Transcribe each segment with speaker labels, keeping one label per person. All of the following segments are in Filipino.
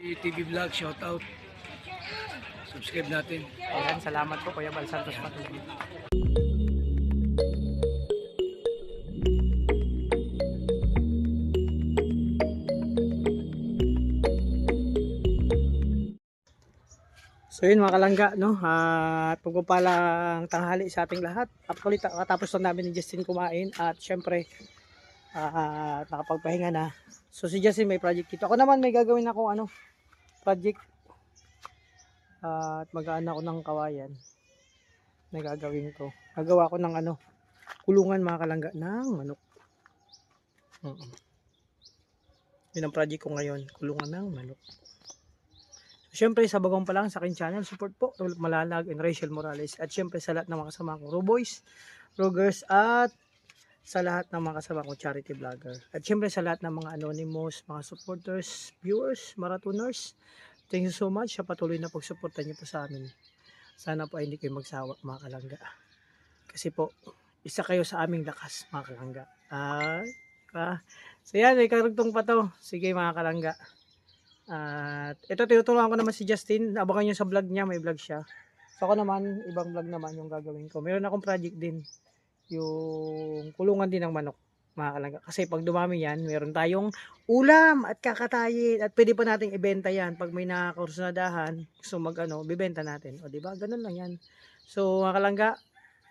Speaker 1: TV Vlog, shout out. Subscribe natin.
Speaker 2: Ayan, salamat po Kuya Bal Santos Patuloy. So yun mga kalangga, no? At pagpapalang tanghali sa ating lahat. Actually, katapos lang namin ni Justin kumain at syempre nakapagpahinga na. So si Justin may project dito. Ako naman may gagawin ako project at mag-aan ako ng kawayan. Na gagawin ko. Gagawa ko ng kulungan mga kalangga ng manok. Yun ang project ko ngayon, kulungan ng manok. Siyempre sa bagong pa lang sa aking channel, support po Rolf Malalag and Rachel Morales. At siyempre sa lahat ng mga kasama kong Roboys, Rogers at sa lahat ng mga kasama kong charity vlogger. At siyempre sa lahat ng mga anonymous, mga supporters, viewers, marathoners. Thank you so much sa patuloy na pagsuporta niyo po sa amin. Sana po ay hindi kayo magsawa mga kalangga. Kasi po, isa kayo sa aming lakas mga kalangga. So yan, may karugtong pa to. Sige mga kalangga. At ito tinutulungan ko naman si Justin. Abangan nyo sa vlog niya, may vlog siya. So ako naman, ibang vlog naman yung gagawin ko. Meron akong project din, yung kulungan din ng manok mga kalangga. Kasi pag dumami yan, meron tayong ulam at kakatayin. At pwede pa nating ibenta yan. Pag may nakakursunadahan, gusto bibenta natin. O diba, ganun lang yan. So mga kalangga,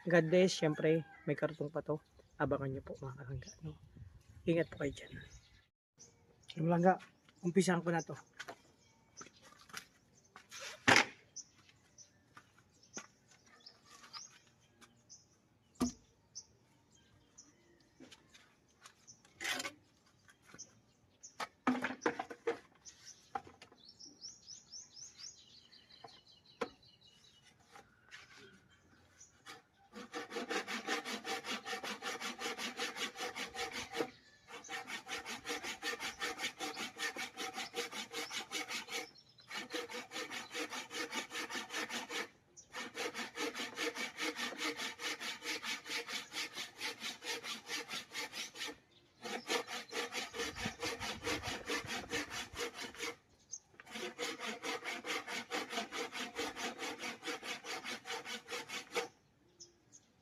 Speaker 2: God bless. Siyempre, may kartong pa to. Abangan nyo po mga kalangga. No? Ingat po kayo dyan. Mga kalangga, umpisahan ko na to.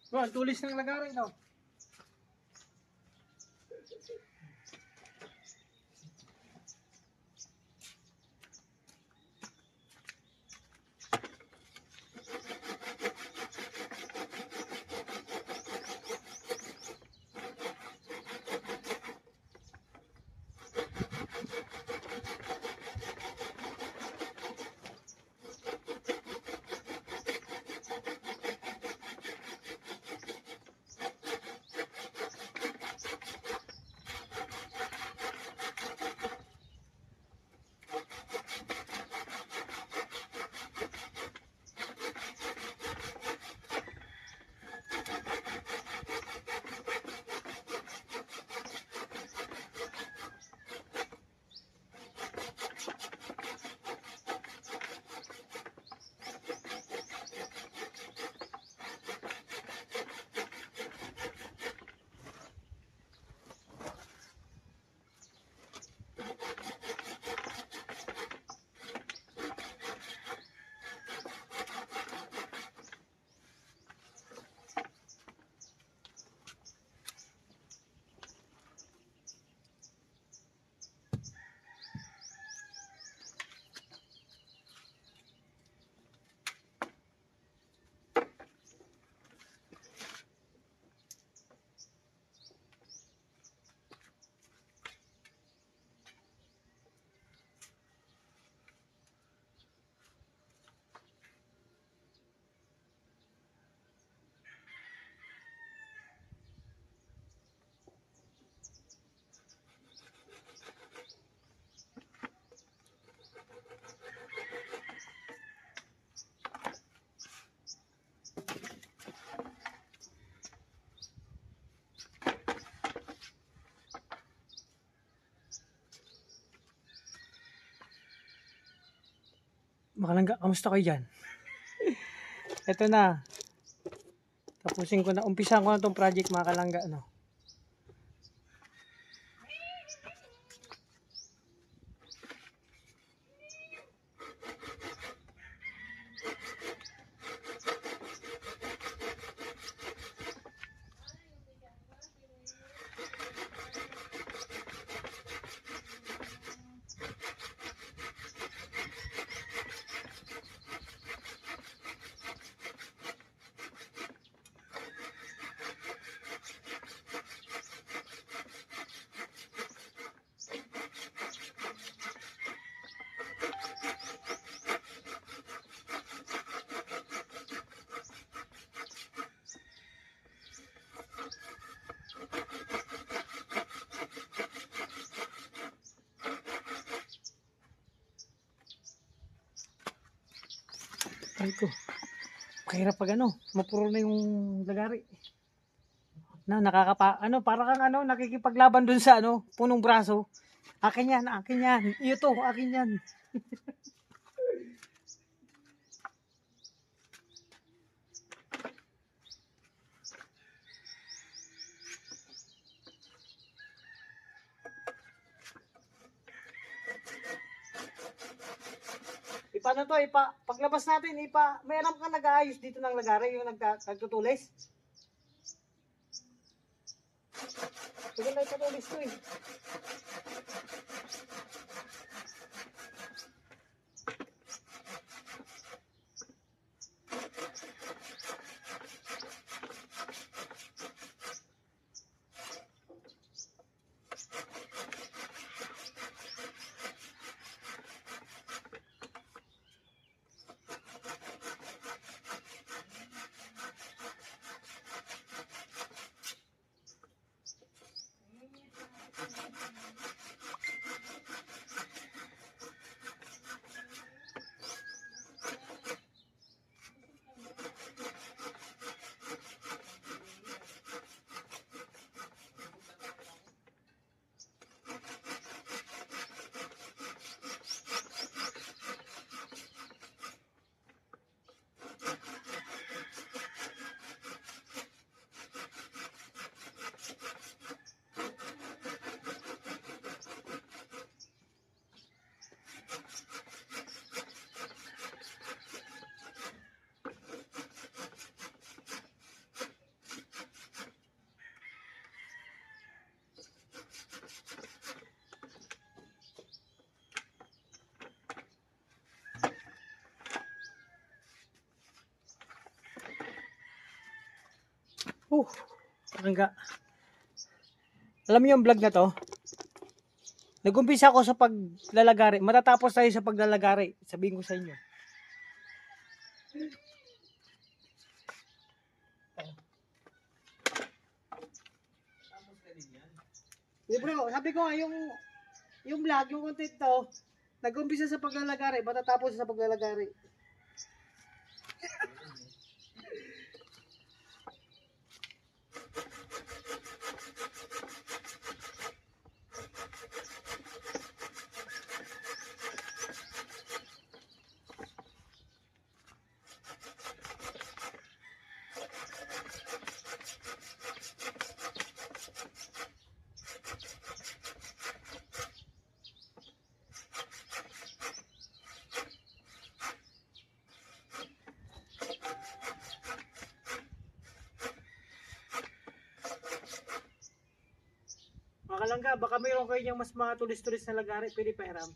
Speaker 2: Bro, ang tulis ng lagarin, no? Makalangga, kamusta kayo dyan? Ito na. Tapusin ko na. Umpisahan ko na itong project mga kalangga. Ay ko. Kahirap pag ano, mapuro na yung lagari. Na nakakapa ano, para kang ano, nakikipaglaban dun sa ano, punong braso. Akin yan, akin yan. Iyo to, akin yan. Paano to, paglabas natin, may alam ka nag-aayos dito ng lagari, yung nagtutulis. Sige na itutulis to eh. Hangga. Alam niyo yung vlog na to? Nag-umpisa ako sa paglalagari. Matatapos tayo sa paglalagari. Sabihin ko sa inyo. Bro, sabi ko nga yung vlog, yung content to, nag-umpisa sa paglalagari, matatapos sa paglalagari. Makalangga, baka mayroon kayo niyang mas mga tulis-tulis na lagari, pwede pahiram.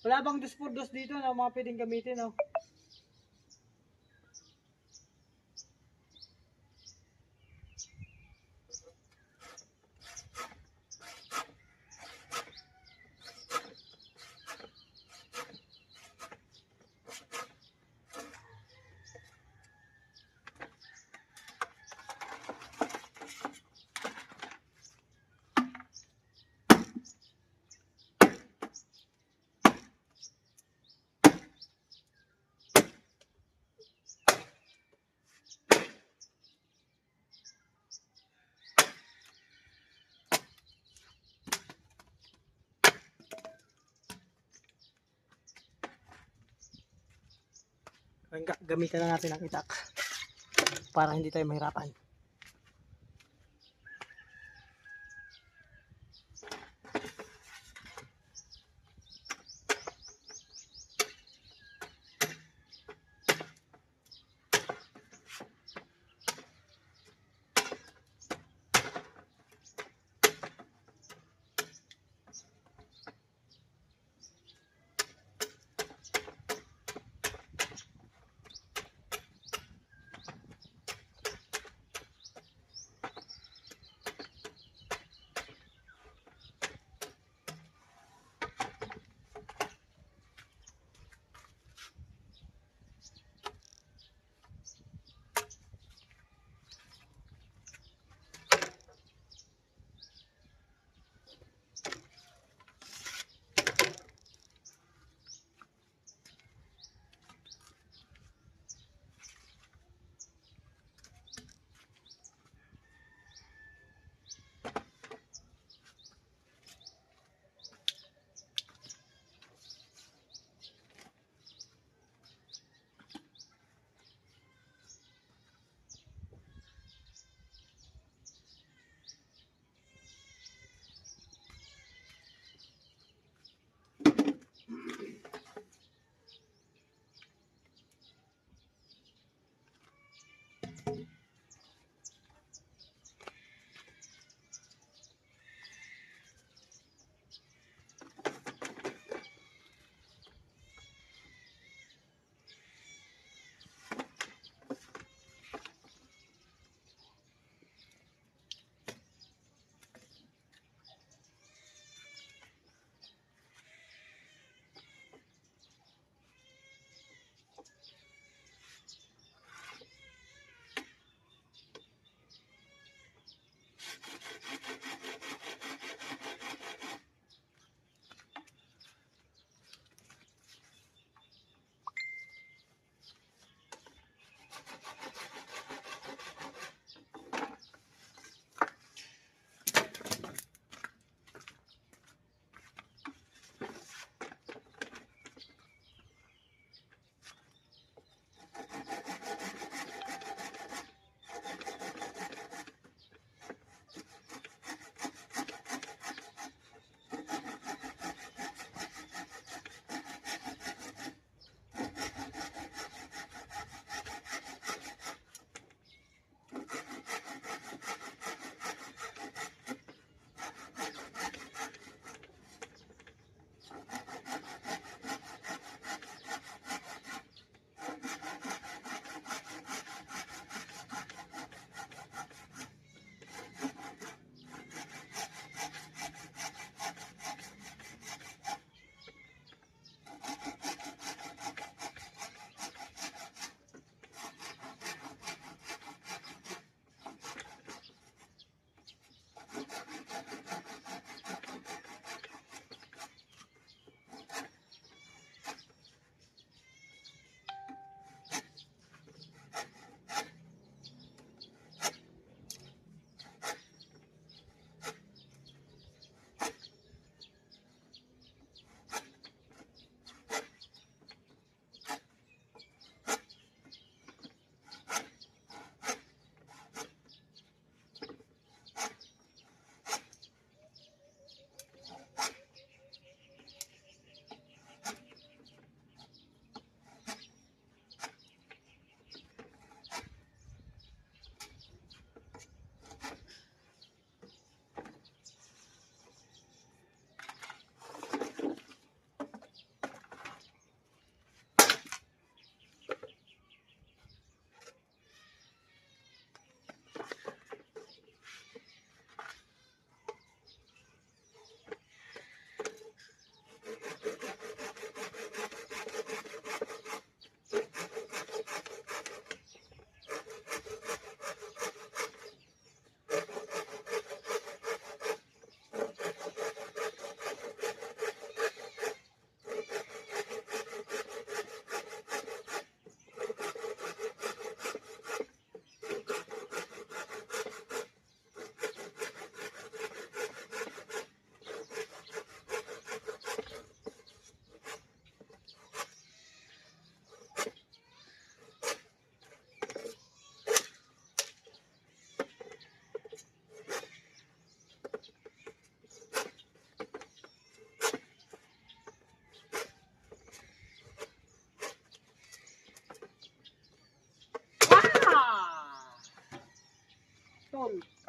Speaker 2: Wala bang 2x2 dito na mga pwedeng gamitin, no? Gamitan na natin ang itak para hindi tayo mahirapan.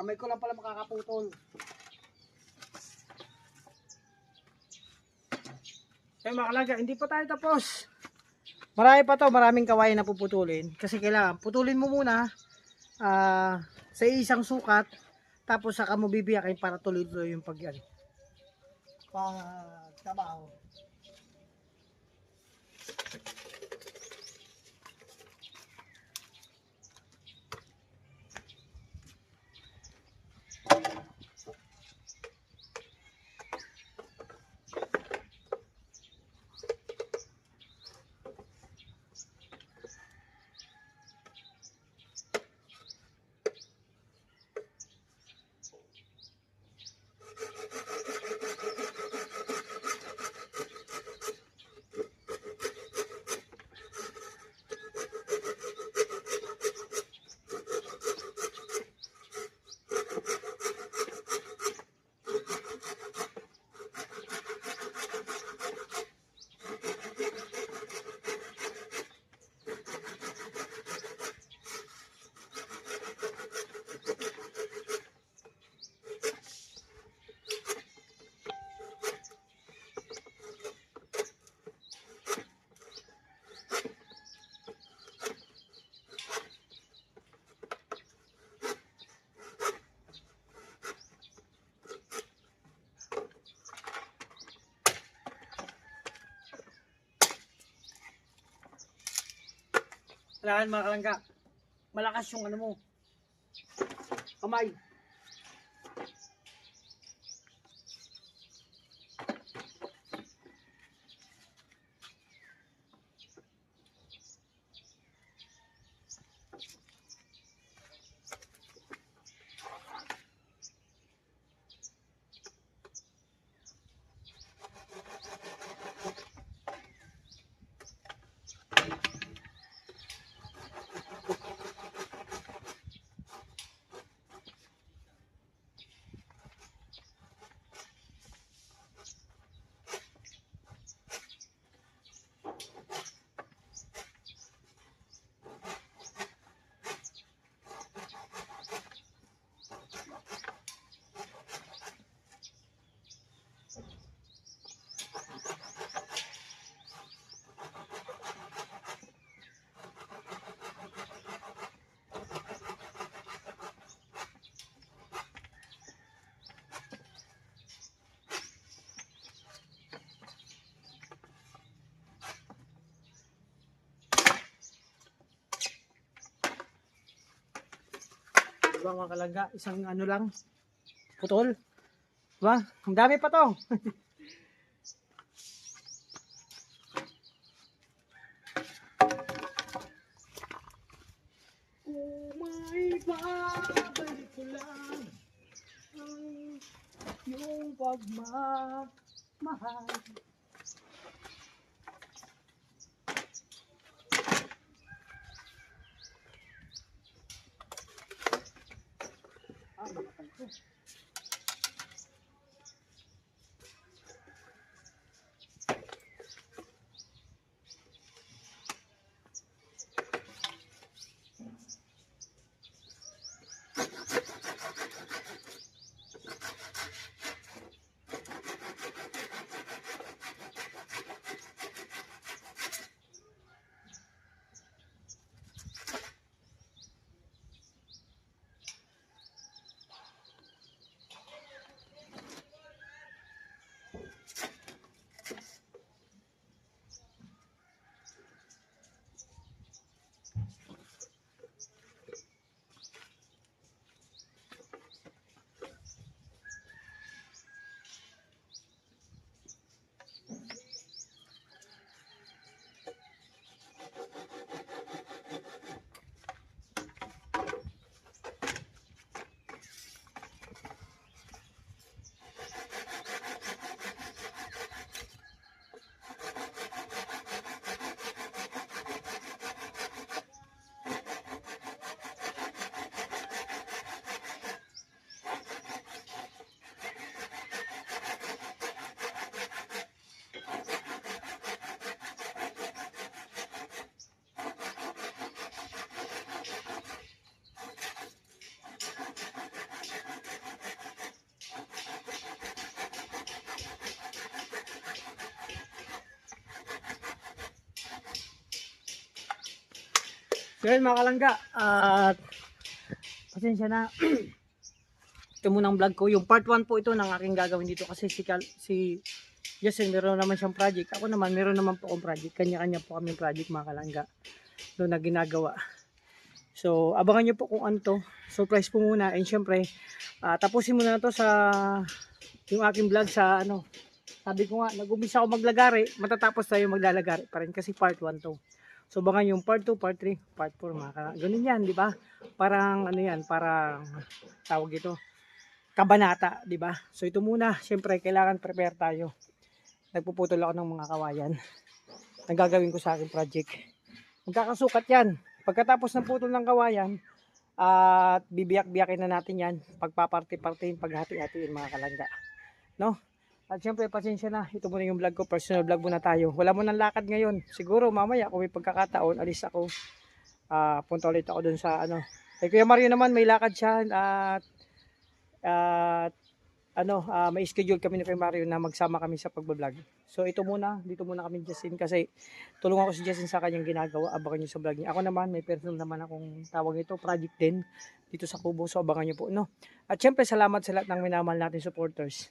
Speaker 2: Kamay ko lang pala makakaputol. Eh mga kalangga, hindi pa tayo tapos. Marami pa to, maraming kawayan na puputulin. Kasi kailangan, putulin mo muna sa isang sukat. Tapos saka mo bibiyakin para tuloy-tuloy yung pagtrabaho. Kailangan mga kalangga, malakas yung ano mo, kamay. Diba mga kalangga, isang ano lang, putol. Diba? Ang dami pa to. May babalik ko lang yung pagmamahal. Bakal ko. So yun mga kalangga, at pasensya na. Ito muna ang vlog ko. Yung part 1 po ito ng aking gagawin dito kasi si Justin meron naman siyang project. Ako naman meron naman po akong project. Kanya-kanya po kami project mga kalangga doon na ginagawa. So abangan nyo po kung ano to. Surprise po muna. And syempre, tapusin muna na to sa yung aking vlog sa ano. Sabi ko nga, nag-umpisa ako maglagari, matatapos tayo maglalagari pa rin kasi part 1 to. So baka yung part 2, part 3, part 4 mga ganun yan, di ba? Parang ano yan, parang tawag ito, kabanata, di ba? So ito muna, syempre kailangan prepare tayo. Nagpuputol ako ng mga kawayan. Ang gagawin ko sa aking project. Magkakasukat yan. Pagkatapos ng putol ng kawayan, at bibiyak-biyakin na natin yan, pagpaparte-partein, paghati-hatiin mga kalangga. No? At syempre, pasensya na. Ito muna yung vlog ko. Personal vlog muna tayo. Wala mo ng lakad ngayon. Siguro mamaya kung may pagkakataon, alis ako. Punta ulit ako dun sa ano. Kay Kuya Mario naman, may lakad siya. At may schedule kami ni Kuya Mario na magsama kami sa pagbablog. So ito muna. Dito muna kami Justin kasi tulungan ko si Justin sa kanyang ginagawa. Abangan nyo sa vlog niya. Ako naman, may personal naman akong tawag ito. Project din dito sa Kubo. So abangan nyo po. No? At syempre, salamat sa lahat ng minamahal natin supporters.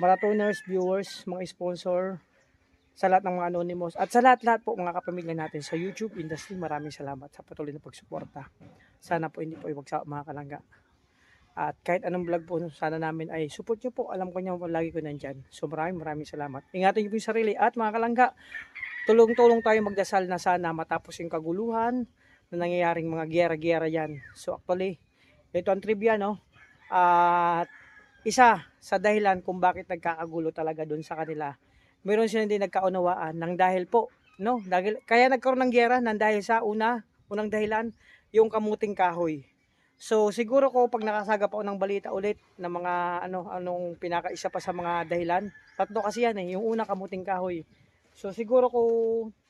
Speaker 2: Marathoners, viewers, mga sponsor, sa lahat ng mga anonymous, at sa lahat-lahat po mga kapamilya natin sa YouTube industry, maraming salamat sa patuloy na pagsuporta. Sana po hindi po iwagsak mga kalangga. At kahit anong vlog po sana namin ay support nyo po. Alam ko nyo lagi ko nandyan. So maraming salamat. Ingatan nyo po yung sarili at mga kalangga, tulong-tulong tayo magdasal na sana matapos yung kaguluhan na nangyayaring mga giyera-giyera yan. So actually, ito ang trivia, no? At isa sa dahilan kung bakit nagkakagulo talaga doon sa kanila. Meron silang hindi nagkaunawaan ng dahil po, no? Dahil, kaya nagkaroon ng giyera ng dahil sa unang dahilan, yung kamuting kahoy. So siguro ko pag nakasagap ako ng balita ulit ng mga anong pinakaisa pa sa mga dahilan. Tatlo kasi yan eh, yung una kamuting kahoy. So siguro ko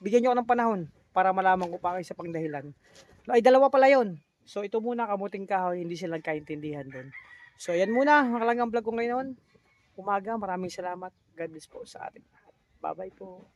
Speaker 2: bigyan niyo ako ng panahon para malaman ko pa isa pang dahilan. Ay dalawa pala 'yon. So ito muna kamuting kahoy, hindi sila nagkaintindihan doon. So yan muna, makalangang vlog ko ngayon. Umaga, maraming salamat. God bless po sa ating lahat. Bye bye po.